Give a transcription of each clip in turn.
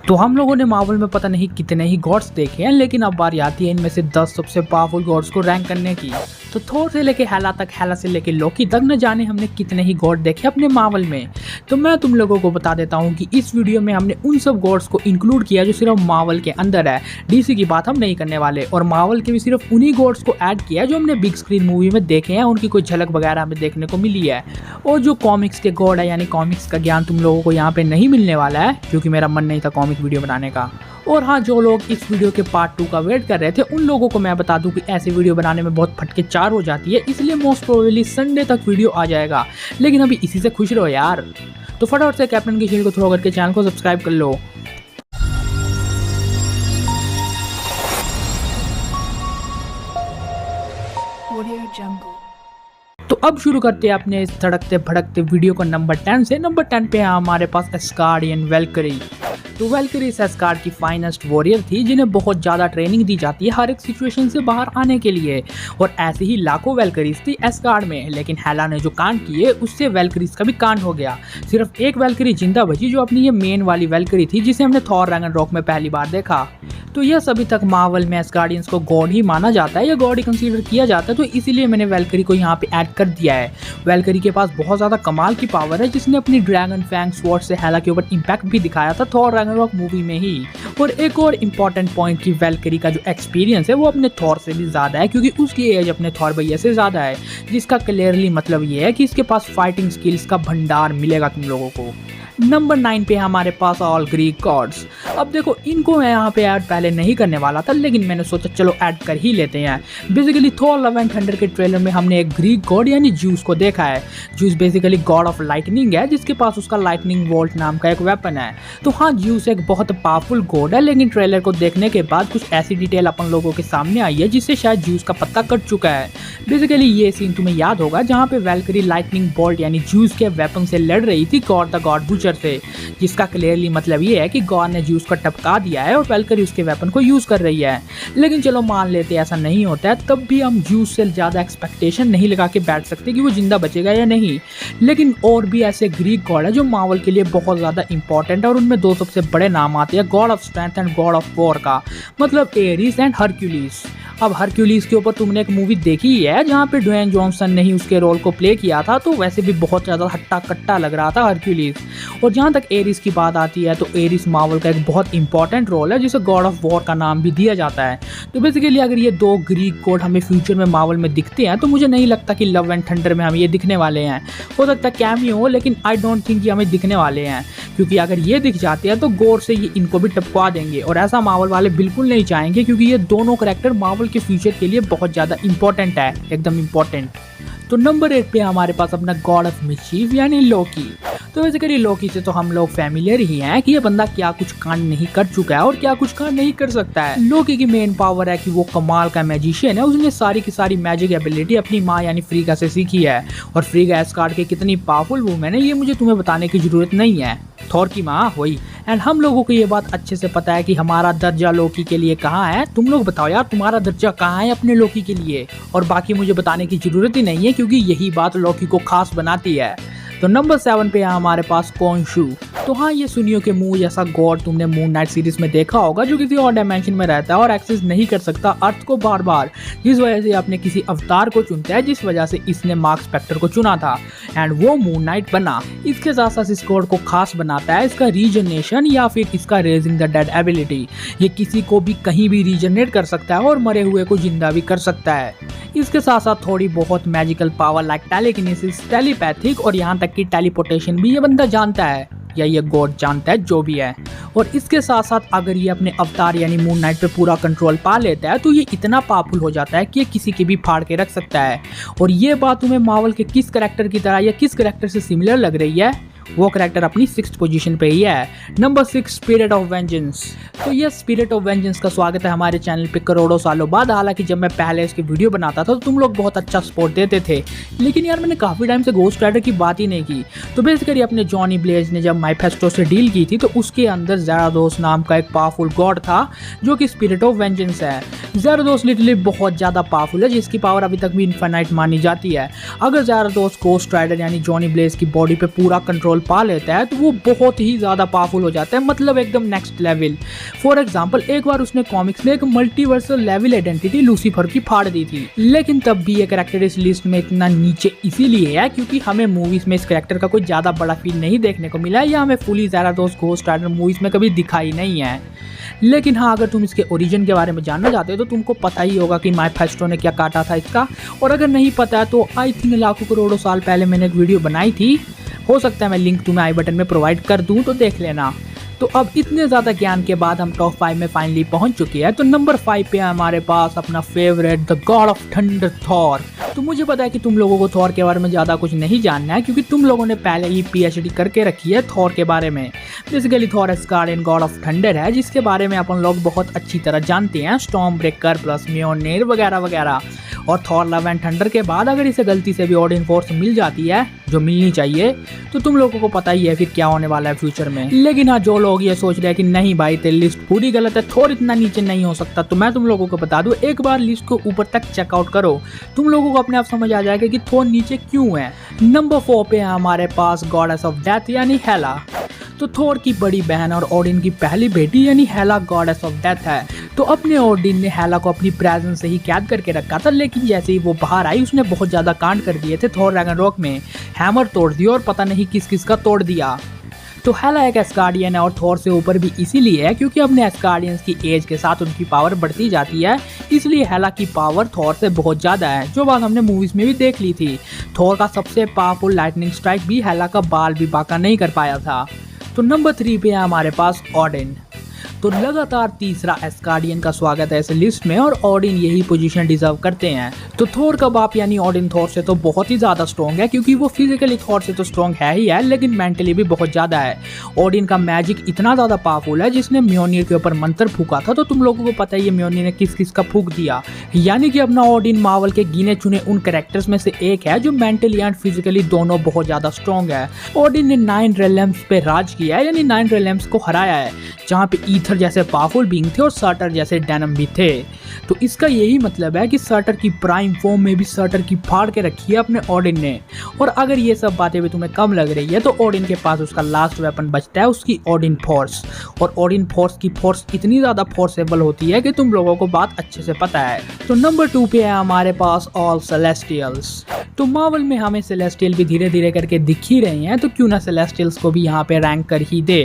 तो हम लोगों ने मार्वल में पता नहीं कितने ही गॉड्स देखे हैं, लेकिन अब बारी आती है इनमें से 10 सबसे पावरफुल गॉड्स को रैंक करने की। तो थोर से लेके हेला तक, हेला से लेके लोकी तक, न जाने हमने कितने ही गॉड देखे अपने मार्वल में। तो मैं तुम लोगों को बता देता हूँ कि इस वीडियो में हमने उन सब गॉड्स को इंक्लूड किया जो सिर्फ मार्वल के अंदर है। डीसी की बात हम नहीं करने वाले, और मार्वल के भी सिर्फ उन्हीं गॉड्स को ऐड किया जो हमने बिग स्क्रीन मूवी में देखे हैं, उनकी कोई झलक वगैरह हमें देखने को मिली है। और जो कॉमिक्स के गॉड है, यानी कॉमिक्स का ज्ञान तुम लोगों को यहाँ पे नहीं मिलने वाला है, क्योंकि मेरा मन नहीं था कॉमिक वीडियो बनाने का। और हाँ, जो लोग इस वीडियो के पार्ट 2 का वेट कर रहे थे, उन लोगों को मैं बता दूं कि ऐसे वीडियो बनाने में बहुत फटके चार हो जाती है, इसलिए मोस्ट प्रोबेबली संडे तक वीडियो आ जाएगा। लेकिन अभी इसी से खुश रहो यार। तो फटाफट से कैप्टन की शील्ड को थ्रो करके चैनल को सब्सक्राइब कर लो। तो अब शुरू करते हैं अपने इस धड़कते भड़कते वीडियो को नंबर 10 से। नंबर 10 पे है हमारे पास एस्गार्डियन वैल्kyrie। तो वैल्kyrie इस एस्गार्ड की फाइनेस्ट वॉरियर थी, जिन्हें बहुत ज़्यादा ट्रेनिंग दी जाती है हर एक सिचुएशन से बाहर आने के लिए। और ऐसे ही लाखों वैल्kyries थी एस्गार्ड में, लेकिन हेला ने जो कांड किए उससे वैल्kyries का भी कांड हो गया। सिर्फ एक वैल्kyrie जिंदा बची, जो अपनी ये मेन वाली वैल्kyrie थी, जिसे हमने थॉर रैग्नारोक में पहली बार देखा। तो यह अभी तक मार्वल में एस्गार्डियंस को गॉड ही माना जाता है, या गॉड ही कंसीडर किया जाता है, तो इसीलिए मैंने वैल्kyrie को यहाँ पे ऐड कर दिया है। वैल्kyrie के पास बहुत ज़्यादा कमाल की पावर है, जिसने अपनी ड्रैगन फैंग स्वॉर्ड से हेला के ऊपर इम्पैक्ट भी दिखाया था थॉर रैग्नारोक मूवी में ही। और एक और इम्पॉर्टेंट पॉइंट की वैल्kyrie का जो एक्सपीरियंस है वो अपने थॉर से भी ज़्यादा है, क्योंकि उसकी एज अपने थॉर भैया से ज़्यादा है, जिसका क्लियरली मतलब ये है कि इसके पास फाइटिंग स्किल्स का भंडार मिलेगा तुम लोगों को। नंबर 9 पे हमारे पास ऑल ग्रीक गॉड्स। अब देखो, इनको मैं यहाँ पे ऐड पहले नहीं करने वाला था, लेकिन मैंने सोचा चलो ऐड कर ही लेते हैं। Basically Thor love and thunder के ट्रेलर में हमने एक ग्रीक गॉड यानी ज्यूस को देखा है। Juice basically God of lightning है, जिसके पास उसका लाइटनिंग वोल्ट नाम का एक वेपन है। तो हाँ, ज्यूस एक बहुत पावरफुल गॉड है, लेकिन ट्रेलर को देखने के बाद कुछ ऐसी डिटेल अपन लोगों के सामने आई है जिससे शायद ज्यूस का पत्ता कट चुका है। बेसिकली ये सीन तुम्हें याद होगा जहाँ पे वैल्kyrie लाइटनिंग बोल्ट यानी ज्यूस के वेपन से लड़ रही थी गॉड द गॉड बुचर से, जिसका क्लियरली मतलब ये है कि गॉड ने ज्यूस को टपका दिया है और वैल्kyrie उसके वेपन को यूज कर रही है। लेकिन चलो मान लेते ऐसा नहीं होता है, तब भी हम ज्यूस से ज्यादा एक्सपेक्टेशन नहीं लगा के बैठ सकते कि वो जिंदा बचेगा या नहीं। लेकिन और भी ऐसे ग्रीक गॉड है जो मार्वल के लिए बहुत ज्यादा इंपॉर्टेंट है, और उनमें दो सबसे बड़े नाम आते हैं, God of strength and God of war का, मतलब एरिस एंड हरक्यूलिस। अब हरक्यूलिस के ऊपर तुमने एक मूवी देखी ही है जहाँ पे ड्वेन जॉनसन ने ही उसके रोल को प्ले किया था, तो वैसे भी बहुत ज़्यादा हट्टा कट्टा लग रहा था हरक्यूलिस। और जहाँ तक एरिस की बात आती है, तो एरिस मार्वल का एक बहुत इंपॉर्टेंट रोल है, जिसे गॉड ऑफ वॉर का नाम भी दिया जाता है। तो बेसिकली अगर ये दो ग्रीक गॉड हमें फ्यूचर में मार्वल में दिखते हैं, तो मुझे नहीं लगता कि लव एंड थंडर में हम ये दिखने वाले हैं। हो सकता है कैमियो हो, लेकिन आई डोंट थिंक ये हमें दिखने वाले हैं, क्योंकि अगर ये दिख जाते हैं तो गॉड से ये इनको भी टपका देंगे, और ऐसा मार्वल वाले बिल्कुल नहीं चाहेंगे, क्योंकि ये दोनों कैरेक्टर मार्वल के फ्यूचर के लिए बहुत ज़्यादा इंपॉर्टेंट है, एकदम इंपॉर्टेंट। तो नंबर 8 पे हमारे पास अपना गॉड ऑफ मिस्चीफ यानी लोकी। तो बेसिकली लोकी से तो हम लोग फैमिलियर ही हैं कि ये बंदा क्या कुछ कांड नहीं कर चुका है और क्या कुछ कांड नहीं कर सकता है। लोकी की मेन पावर है कि वो कमाल का मैजिशियन है, उसने सारी की सारी मैजिक एबिलिटी अपनी माँ यानी फ्रीगा से सीखी है। और फ्रीगा एस्गार्ड के कितनी पावरफुल वूमेन है ये मुझे तुम्हें बताने की जरूरत नहीं है, थॉर की माँ वही। एंड हम लोगों को ये बात अच्छे से पता है कि हमारा दर्जा लोकी के लिए कहाँ है। तुम लोग बताओ यार, तुम्हारा दर्जा कहाँ है अपने लोकी के लिए? और बाकी मुझे बताने की जरूरत ही नहीं है, क्योंकि यही बात लोकी को खास बनाती है। तो नंबर 7 पे है हमारे पास कोंशू। तो हाँ, ये सुनियो के मुंह जैसा गॉड तुमने मून नाइट सीरीज में देखा होगा, जो किसी और डायमेंशन में रहता है और एक्सेस नहीं कर सकता अर्थ को बार बार, जिस वजह से आपने किसी अवतार को चुनता है, जिस वजह से इसने मार्क स्पेक्टर को चुना था एंड वो मून नाइट बना। इसके साथ साथ इस गॉड को खास बनाता है इसका रीजनरेशन या फिर इसका रेजिंग द डेड एबिलिटी। ये किसी को भी कहीं भी रीजनरेट कर सकता है और मरे हुए को जिंदा भी कर सकता है। इसके साथ साथ थोड़ी बहुत magical power like telekinesis, telepathic और यहाँ तक कि टेलीपोर्टेशन भी ये बंदा जानता है, या ये गॉड जानता है, जो भी है। और इसके साथ साथ अगर ये अपने अवतार यानी मून नाइट पे पूरा कंट्रोल पा लेता है, तो ये इतना पावरफुल हो जाता है कि ये किसी के भी फाड़ के रख सकता है। और ये बात तुम्हें मार्वल के किस कैरेक्टर की तरह या किस कैरेक्टर से सिमिलर लग रही है? वो कैरेक्टर अपनी 6th पोजीशन पे ही है। Number 6 spirit of vengeance. तो ये स्पिरिट ऑफ वेंजेंस का स्वागत है हमारे चैनल पे करोड़ों सालों बाद। हालांकि जब मैं पहले इसकी वीडियो बनाता था तो तुम लोग बहुत अच्छा सपोर्ट देते थे, लेकिन यार मैंने काफी टाइम से गोस्ट राइडर की बात ही नहीं की। तो बेसिकली अपने जॉनी ब्लेज ने जब माइफेस्टो से डील की थी, तो उसके अंदर ज़ेराथोस नाम का एक पावरफुल गॉड था जो कि स्पिरिट ऑफ वेंजेंस है। ज़ेराथोस लिटरली बहुत ज़्यादा पावरफुल है, जिसकी पावर अभी तक भी इनफाइनाइट मानी जाती है। अगर ज़ेराथोस गोस्ट राइडर यानी जॉनी ब्लेज की बॉडी पे पूरा कंट्रोल सोल पा लेता है तो वो बहुत ही ज़्यादा पावरफुल हो जाता है, मतलब एकदम नेक्स्ट लेवल। फॉर एग्जाम्पल एक बार उसने कॉमिक्स में एक मल्टीवर्सल लेवल आइडेंटिटी लूसीफर की फाड़ दी थी, लेकिन तब भी ये कैरेक्टर इस लिस्ट में इतना नीचे इसीलिए है क्योंकि हमें मूवीज में इस कैरेक्टर का कोई ज़्यादा बड़ा फील नहीं देखने को मिला है या हमें फुली ज़ाराथोस घोस्ट राइडर मूवीज में कभी दिखाई नहीं है। लेकिन हाँ, अगर तुम इसके ओरिजिन के बारे में जानना चाहते हो तो तुमको पता ही होगा कि माइफेस्टो ने क्या काटा था इसका, और अगर नहीं पता है तो आई थिंक लाखों करोड़ों साल पहले मैंने एक वीडियो बनाई थी, हो सकता है मैं लिंक तुम्हें आई बटन में प्रोवाइड कर दूं तो देख लेना। तो अब इतने ज़्यादा ज्ञान के बाद हम टॉप 5 में फाइनली पहुंच चुके हैं। तो नंबर 5 पे है हमारे पास अपना favourite the God of thunder Thor. तो मुझे पता है कि तुम लोगों को थॉर के बारे में ज़्यादा कुछ नहीं जानना है क्योंकि तुम लोगों ने पहले ही PhD करके रखी है थॉर के बारे में। Basically Thor Asgardian God of thunder है जिसके बारे में अपन लोग बहुत अच्छी तरह जानते हैं, स्टॉर्म ब्रेकर प्लस म्योलनिर वगैरह वगैरह। और थॉर लव एंड थंडर के बाद अगर इसे गलती से भी ओडिन फोर्स मिल जाती है, जो मिलनी चाहिए, तो तुम लोगों को पता ही है फिर क्या होने वाला है फ्यूचर में। लेकिन हाँ, जो लोग ये सोच रहे हैं कि नहीं भाई तेरी लिस्ट पूरी गलत है, थॉर इतना नीचे नहीं हो सकता, तो मैं तुम लोगों को बता दूं, एक बार लिस्ट को ऊपर तक चेकआउट करो, तुम लोगों को अपने आप समझ आ जाएगा कि थॉर नीचे क्यों है। नंबर 4 पे है हमारे पास गॉडेस ऑफ डेथ यानी हेला। तो थॉर की बड़ी बहन और ओडिन की पहली बेटी यानी हेला गॉडेस ऑफ डेथ है। तो अपने ओडिन ने हेला को अपनी प्रेजेंस से ही कैद करके रखा था, लेकिन जैसे ही वो बाहर आई उसने बहुत ज्यादा कांड कर दिए थे थॉर रैग्नारोक में, हैमर तोड़ दिया और पता नहीं किस किस का तोड़ दिया। तो हेला एक एस्गार्डियन है और थॉर से ऊपर भी इसीलिए है क्योंकि अपने एस्गार्डियंस की एज के साथ उनकी पावर बढ़ती जाती है, इसलिए हेला की पावर थॉर से बहुत ज़्यादा है, जो बात हमने मूवीज में भी देख ली थी। थॉर का सबसे पावरफुल लाइटनिंग स्ट्राइक भी हेला का बाल भी बांका नहीं कर पाया था। तो नंबर 3 पे है हमारे पास ओडिन। तो लगातार तीसरा एस्गार्डियन का स्वागत है इस लिस्ट में और ओडिन यही पोजीशन डिजर्व करते हैं। तो थॉर का बाप यानी ओडिन थॉर से तो बहुत ही ज्यादा स्ट्रॉन्ग है क्योंकि वो फिजिकली थॉर से तो स्ट्रॉन्ग है ही है, लेकिन मेंटली भी बहुत ज्यादा है। ओडिन का मैजिक इतना ज्यादा पावरफुल है, जिसने म्योलनिर के ऊपर मंत्र फूका था, तो तुम लोगों को पता ही है म्योलनिर ने किस किस का फूक दिया। यानी कि अपना ओडिन मार्वल के गिने चुने उन कैरेक्टर्स में से एक है जो मेंटली एंड फिजिकली दोनों बहुत ज्यादा स्ट्रॉन्ग है। ओडिन ने 9 रेलम्स पे राज किया है, यानी 9 रेलम्स को हराया है, जहाँ पे ईथर जैसे पावरफुल बीइंग थे और सर्टर जैसे डेनम भी थे। तो इसका यही मतलब है कि सर्टर की प्राइम फॉर्म में भी सर्टर की फाड़ के रखी है अपने ओडिन ने। और अगर ये सब बातें भी तुम्हें कम लग रही है तो ओडिन के पास उसका लास्ट वेपन बचता है उसकी ओडिन फोर्स, और ओडिन फोर्स की फोर्स इतनी ज्यादा फोर्सेबल होती है कि तुम लोगों को बात अच्छे से पता है। तो नंबर 2 पे है हमारे पास ऑल सेलेस्टियल्स। तो मार्वल में हमें सेलेस्टियल भी धीरे धीरे करके दिख ही रहे हैं, तो क्यों ना सेलेस्टियल्स को भी यहाँ पे रैंक कर ही दे।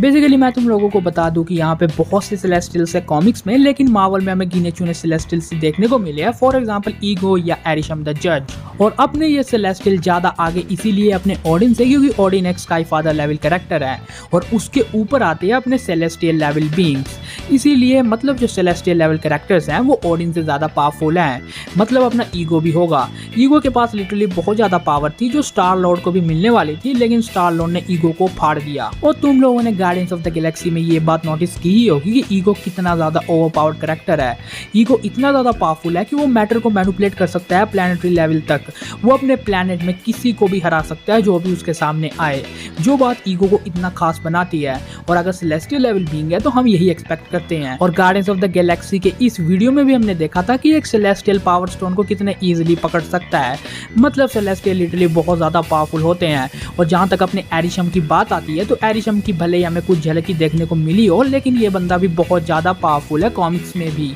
बेसिकली मैं तुम लोगों को बता दूं कि यहाँ पे बहुत से सेलेस्टियल्स है कॉमिक्स में, लेकिन मार्वल में हमें गिने चुने सेलेस्टियल्स देखने को मिले हैं। फॉर एग्जांपल ईगो या एरिशम द जज। और अपने ये सेलेस्टियल ज्यादा आगे इसीलिए अपने ओडिन से क्योंकि ओडिन एक स्काई फादर लेवल कैरेक्टर है और उसके ऊपर आते हैं अपने सेलेस्टियल लेवल बीइंग्स। इसीलिए मतलब जो सेलेस्टियल लेवल कैरेक्टर्स हैं वो ओडिन से ज्यादा पावरफुल हैं। मतलब अपना ईगो भी होगा। ईगो के पास लिटरली बहुत ज्यादा पावर थी जो स्टार लॉर्ड को भी मिलने वाली थी, लेकिन स्टार लॉर्ड ने ईगो को फाड़ दिया। और तुम लोगों ने गार्डियंस ऑफ द गैलेक्सी में ये बात नोटिस की ही होगी कि ईगो कितना ज्यादा ओवरपावर्ड कैरेक्टर है। ईगो इतना ज्यादा पावरफुल है कि वो मैटर को मैनिपुलेट कर सकता है प्लैनेटरी लेवल तक। वो अपने प्लैनेट में किसी को भी हरा सकता है जो भी उसके सामने आए, जो बात ईगो को इतना खास बनाती है। और अगर सेलेस्टियल लेवल बीइंग है तो हम यही एक्सपेक्ट करते हैं। और गार्डियंस ऑफ द गैलेक्सी के इस वीडियो में भी हमने देखा था कि एक सेलेस्टियल पावर स्टोन को कितने इजीली पकड़ सकता है। मतलब सेलेस्टियल लिटरली बहुत ज्यादा पावरफुल होते हैं। और जहां तक अपने एरिशम की बात आती है तो एरिशम की भले ही हमें कुछ झलकी देखने को मिली हो, लेकिन ये बंदा भी बहुत ज्यादा पावरफुल है कॉमिक्स में भी।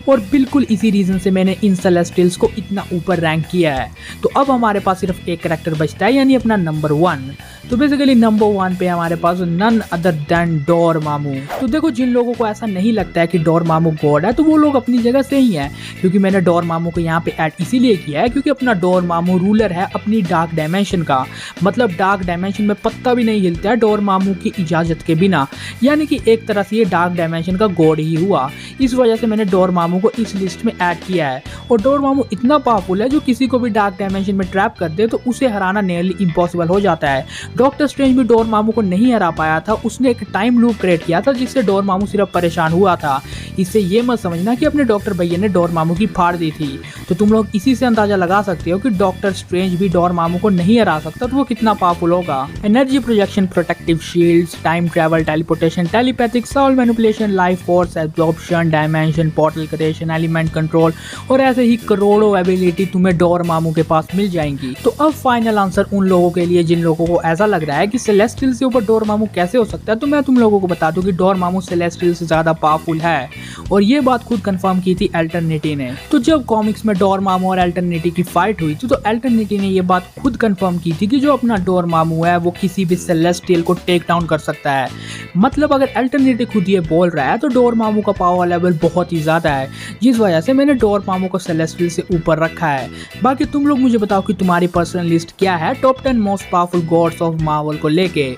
और बिल्कुल इसी रीजन से मैंने इन सेलेस्टियल्स को इतना ऊपर रैंक किया है। तो अब हमारे पास सिर्फ एक कैरेक्टर बचता है, यानी अपना नंबर 1। तो बेसिकली नंबर 1 पे हमारे पास नन अदर देन डोरमामू। तो देखो, जिन लोगों को ऐसा नहीं लगता है कि डोरमामू गॉड है तो वो लोग अपनी जगह से ही हैं, क्योंकि मैंने डोरमामू को यहाँ पे ऐड इसीलिए किया है क्योंकि अपना डोरमामू रूलर है अपनी डार्क डायमेंशन का। मतलब डार्क डायमेंशन में पत्ता भी नहीं हिलता है डोरमामू की इजाजत के बिना, यानी कि एक तरह से ये डार्क डायमेंशन का गॉड ही हुआ। इस वजह से मैंने डोरमामू को इस लिस्ट में ऐड किया है। और डोरमामू इतना पावरफुल है जो किसी को भी डार्क डायमेंशन में ट्रैप कर दे तो उसे हराना नियरली इम्पॉसिबल हो जाता है। डॉक्टर स्ट्रेंज भी डोरमामू को नहीं हरा पाया था, उसने एक टाइम लूप क्रिएट किया था जिससे डोरमामू सिर्फ परेशान हुआ था। इससे ये मत समझना कि अपने डॉक्टर भैया ने डोरमामू की फाड़ दी थी। तो तुम लोग इसी से अंदाजा लगा सकते हो कि डॉक्टर स्ट्रेंज भी डोरमामू को नहीं हरा सकता, तो वो कितना पावरफुल होगा। Energy projection, protective shields, time travel, teleportation, telepathic, soul manipulation, life force absorption, dimension portal creation, element control और ऐसे ही करोड़ों एबिलिटी तुम्हें डोरमामू के पास मिल जाएंगी। तो अब फाइनल आंसर उन लोगों के लिए जिन लोगों को ऐसा लग रहा है कि सेलेस्टियल से ऊपर डोरमामू कैसे हो सकता है, तो मैं तुम लोगों को बता दूं कि डोरमामू सेलेस्टियल से ज्यादा पावरफुल है और ये बात खुद कंफर्म की थी एल्टरनेटी ने। तो जब कॉमिक्स में डोरमामू और एल्टरनेटी की फाइट हुई थी तो एल्टरनेटी ने ये बात खुद कंफर्म की थी कि जो अपना डोरमामू है वो किसी भी सेलेस्टियल को टेक डाउन कर सकता है। मतलब अगर एल्टरनेटी खुद ये बोल रहा है तो डोरमामू का पावर लेवल बहुत ही ज्यादा है, जिस वजह से मैंने डोरमामू को सेलेस्टियल से ऊपर रखा है। बाकी तुम लोग मुझे बताओ कि तुम्हारी पर्सनल लिस्ट क्या है top 10 most powerful gods of Marvel को लेके।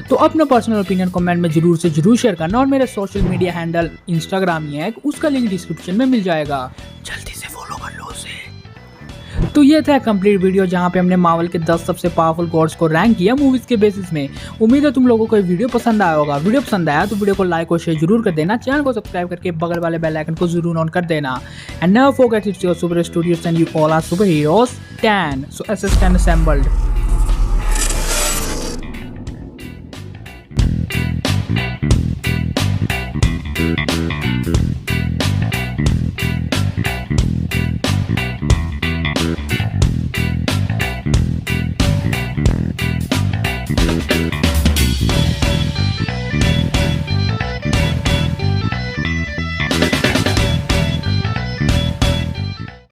तो अपना पर्सनल ओपिनियन कमेंट में जरूर से जरूर शेयर करना और मेरे सोशल मीडिया हैंडल इंस्टाग्राम ही है, उसका लिंक डिस्क्रिप्शन में मिल जाएगा, जल्दी से फॉलो कर लो उसे। तो ये था कंप्लीट वीडियो जहां पे हमने मार्वल के 10 सबसे पावरफुल गॉड्स को रैंक किया मूवीज के बेसिस में। उम्मीद है तुम लोगों को ये वीडियो पसंद आया होगा। वीडियो पसंद आया तो वीडियो को लाइक और शेयर जरूर कर देना, चैनल को सब्सक्राइब करके बगल वाले बेल आइकन को जरूर ऑन कर देना। And never forget it's your super studios and you all are super heroes 10, so SS10 assembled।